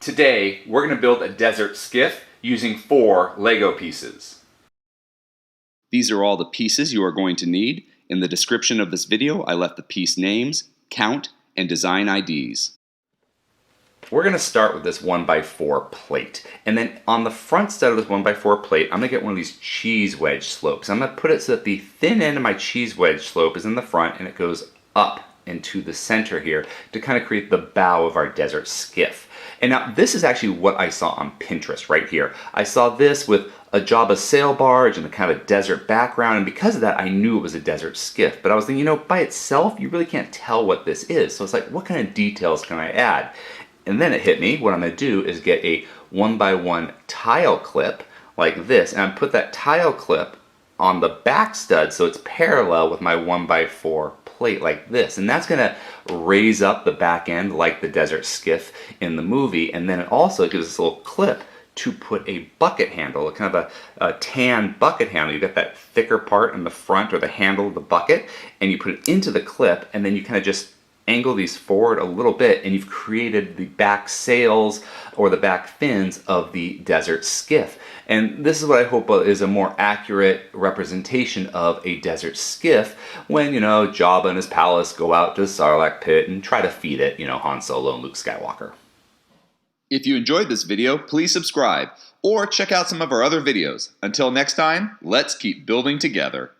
Today, we're going to build a desert skiff using 4 Lego pieces. These are all the pieces you are going to need. In the description of this video, I left the piece names, count, and design IDs. We're going to start with this 1x4 plate. And then on the front side of this 1x4 plate, I'm going to get one of these cheese wedge slopes. I'm going to put it so that the thin end of my cheese wedge slope is in the front and it goes up into the center here to kind of create the bow of our desert skiff. And now this is actually what I saw on Pinterest right here. I saw this with a Jabba sail barge and a kind of a desert background, and because of that I knew it was a desert skiff. But I was thinking, you know, by itself you really can't tell what this is. So it's like, what kind of details can I add? And then it hit me, what I'm going to do is get a 1x1 tile clip like this, and I put that tile clip on the back stud so it's parallel with my 1x4 plate like this. And that's going to raise up the back end like the desert skiff in the movie. And then it also gives us a little clip to put a bucket handle, kind of a tan bucket handle. You got that thicker part in the front, or the handle of the bucket, and you put it into the clip, and then you kind of just angle these forward a little bit, and you've created the back sails or the back fins of the desert skiff. And this is what I hope is a more accurate representation of a desert skiff when, you know, Jabba and his palace go out to the Sarlacc pit and try to feed it, you know, Han Solo and Luke Skywalker. If you enjoyed this video, please subscribe or check out some of our other videos. Until next time, let's keep building together.